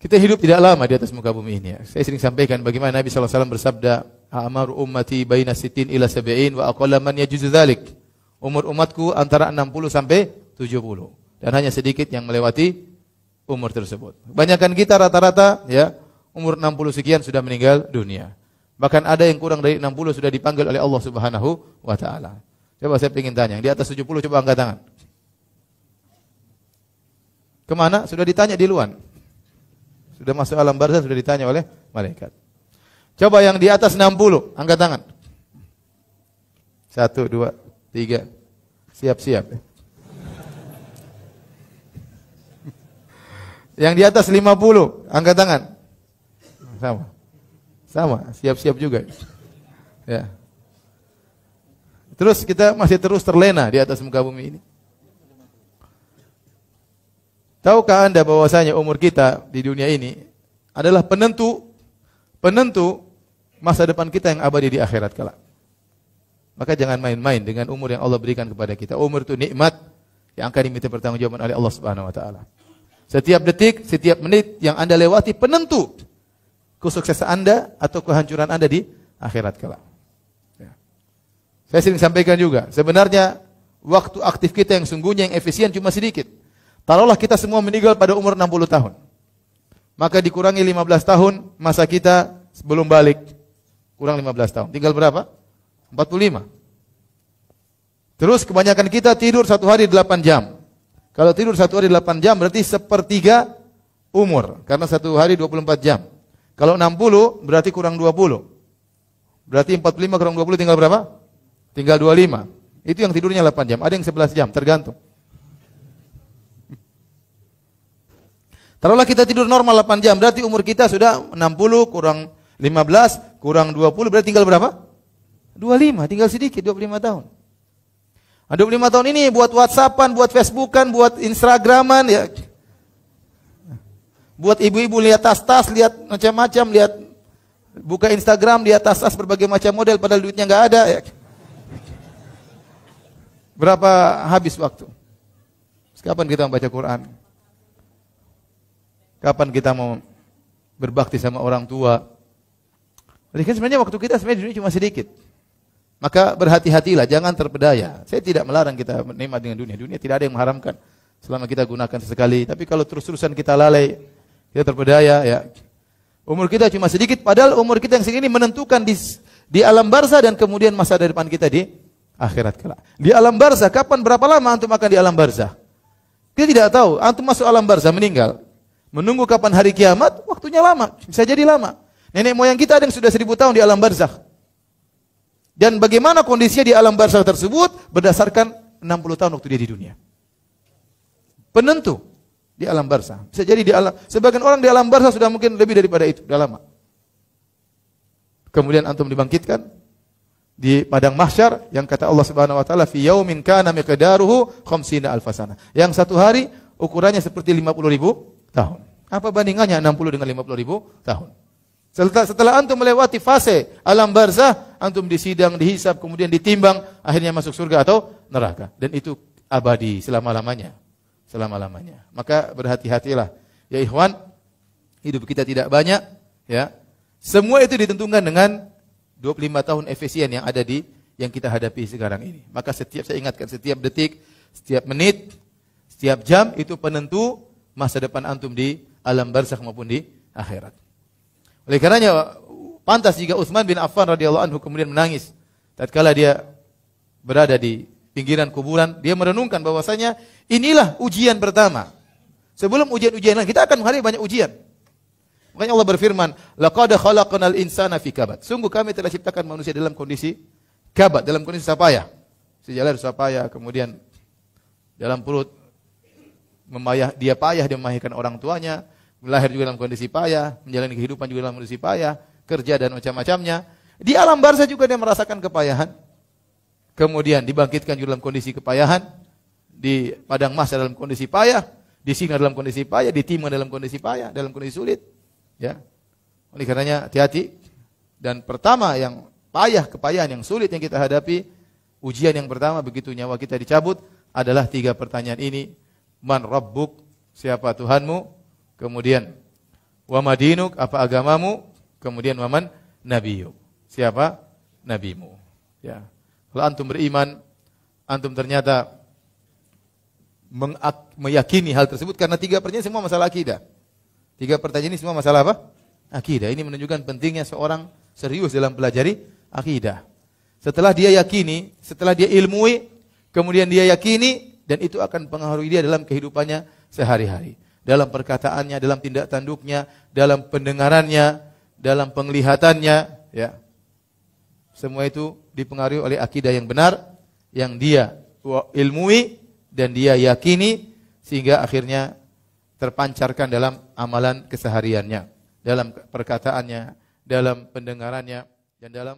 Kita hidup tidak lama di atas muka bumi ini. Ya. Saya sering sampaikan bagaimana Nabi SAW bersabda, "A'maru ummati baina sittin ila sab'in wa aqalla man yajuzu dzalik." Umur umatku antara 60 sampai 70. Dan hanya sedikit yang melewati umur tersebut. Kebanyakan kita rata-rata ya, umur 60 sekian sudah meninggal dunia. Bahkan ada yang kurang dari 60 sudah dipanggil oleh Allah Subhanahu wa taala. Coba saya ingin tanya, yang di atas 70 coba angkat tangan. Kemana? Sudah ditanya di luar. Sudah masuk alam barzah, sudah ditanya oleh malaikat. Coba yang di atas 60, angkat tangan. 1, 2, 3. Siap-siap. Yang di atas 50, angkat tangan. Sama, siap-siap juga. Ya. Terus kita masih terus terlena di atas muka bumi ini. Tahukah Anda bahwasanya umur kita di dunia ini adalah penentu masa depan kita yang abadi di akhirat kelak. Maka jangan main-main dengan umur yang Allah berikan kepada kita. Umur itu nikmat yang akan diminta pertanggungjawaban oleh Allah Subhanahu wa taala. Setiap detik, setiap menit yang Anda lewati penentu kesuksesan Anda atau kehancuran Anda di akhirat kelak. Ya. Saya sering sampaikan juga, sebenarnya waktu aktif kita yang sungguhnya yang efisien cuma sedikit. Taruhlah kita semua meninggal pada umur 60 tahun. Maka dikurangi 15 tahun masa kita sebelum balik. Kurang 15 tahun. Tinggal berapa? 45. Terus kebanyakan kita tidur satu hari 8 jam. Kalau tidur satu hari 8 jam berarti sepertiga umur. Karena satu hari 24 jam. Kalau 60 berarti kurang 20. Berarti 45 kurang 20 tinggal berapa? Tinggal 25. Itu yang tidurnya 8 jam. Ada yang 11 jam, tergantung. Taruhlah kita tidur normal 8 jam, berarti umur kita sudah 60 kurang 15 kurang 20 berarti tinggal berapa? 25, tinggal sedikit 25 tahun. 25 tahun ini buat WhatsAppan, buat Facebookan, buat Instagraman ya. Buat ibu-ibu lihat tas-tas, lihat macam-macam, lihat buka Instagram, lihat tas-tas berbagai macam model padahal duitnya enggak ada ya. Berapa habis waktu? Kapan kita membaca Quran? Kapan kita mau berbakti sama orang tua? Jadi kan sebenarnya waktu kita sebenarnya di dunia cuma sedikit. Maka berhati-hatilah, jangan terpedaya. Saya tidak melarang kita menikmati dengan dunia. Dunia tidak ada yang mengharamkan selama kita gunakan sesekali. Tapi kalau terus-terusan kita lalai, kita terpedaya, ya. Umur kita cuma sedikit, padahal umur kita yang segini menentukan di alam barzah dan kemudian masa depan kita di akhirat kelak. Di alam barzah, kapan berapa lama antum akan di alam barzah? Kita tidak tahu. Antum masuk alam barzah meninggal. Menunggu kapan hari kiamat, waktunya lama, bisa jadi lama. Nenek moyang kita ada yang sudah 1000 tahun di alam barzakh. Dan bagaimana kondisinya di alam barzakh tersebut berdasarkan 60 tahun waktu dia di dunia. Penentu di alam barzakh. Bisa jadi di alam, sebagian orang di alam barzakh sudah mungkin lebih daripada itu, sudah lama. Kemudian antum dibangkitkan di padang mahsyar yang kata Allah Subhanahu wa taala fi yaumin kana miqdaruhu 50 alfasana. Yang satu hari ukurannya seperti 50.000 tahun. Apa bandingannya 60 dengan 50.000 tahun? Setelah antum melewati fase alam barzah, antum disidang, dihisab, kemudian ditimbang, akhirnya masuk surga atau neraka. Dan itu abadi selama-lamanya. Selama-lamanya. Maka berhati-hatilah. Ya ikhwan, hidup kita tidak banyak, ya. Semua itu ditentukan dengan 25 tahun efisien yang ada di yang kita hadapi sekarang ini. Maka saya ingatkan setiap detik, setiap menit, setiap jam itu penentu masa depan antum di alam barzakh maupun di akhirat. Oleh karenanya pantas jika Utsman bin Affan radhiyallahu anhu kemudian menangis tatkala dia berada di pinggiran kuburan, dia merenungkan bahwasanya inilah ujian pertama. Sebelum ujian-ujian lain kita akan menghadapi banyak ujian. Makanya Allah berfirman, "Laqad khalaqnal insana fi kabad." Sungguh kami telah ciptakan manusia dalam kondisi kabad, dalam kondisi susah payah. Sejalan susah payah, kemudian dalam perut dia payah, dia melahirkan orang tuanya, lahir juga dalam kondisi payah, menjalani kehidupan juga dalam kondisi payah, kerja dan macam-macamnya. Di alam barzah juga dia merasakan kepayahan. Kemudian dibangkitkan juga dalam kondisi kepayahan, di padang mahsyar dalam kondisi payah, disiksa dalam kondisi payah, ditimpa dalam kondisi payah, dalam kondisi sulit. Ya. Oleh karenanya hati-hati. Dan pertama yang payah, kepayahan yang sulit yang kita hadapi, ujian yang pertama begitu nyawa kita dicabut adalah 3 pertanyaan ini. Man Rabbuk, siapa Tuhanmu? Kemudian, Wa madinuk, apa agamamu? Kemudian waman nabiyuk. Siapa nabimu? Ya. Kalau antum beriman, antum ternyata meyakini hal tersebut karena 3 pertanyaan semua masalah akidah. 3 pertanyaan ini semua masalah apa? Akidah. Ini menunjukkan pentingnya seorang serius dalam pelajari akidah. Setelah dia yakini, setelah dia ilmui, kemudian dia yakini, dan itu akan mempengaruhi dia dalam kehidupannya sehari-hari. Dalam perkataannya, dalam tindak tanduknya, dalam pendengarannya, dalam penglihatannya, ya. Semua itu dipengaruhi oleh akidah yang benar, yang dia ilmui, dan dia yakini, sehingga akhirnya terpancarkan dalam amalan kesehariannya, dalam perkataannya, dalam pendengarannya, dan dalam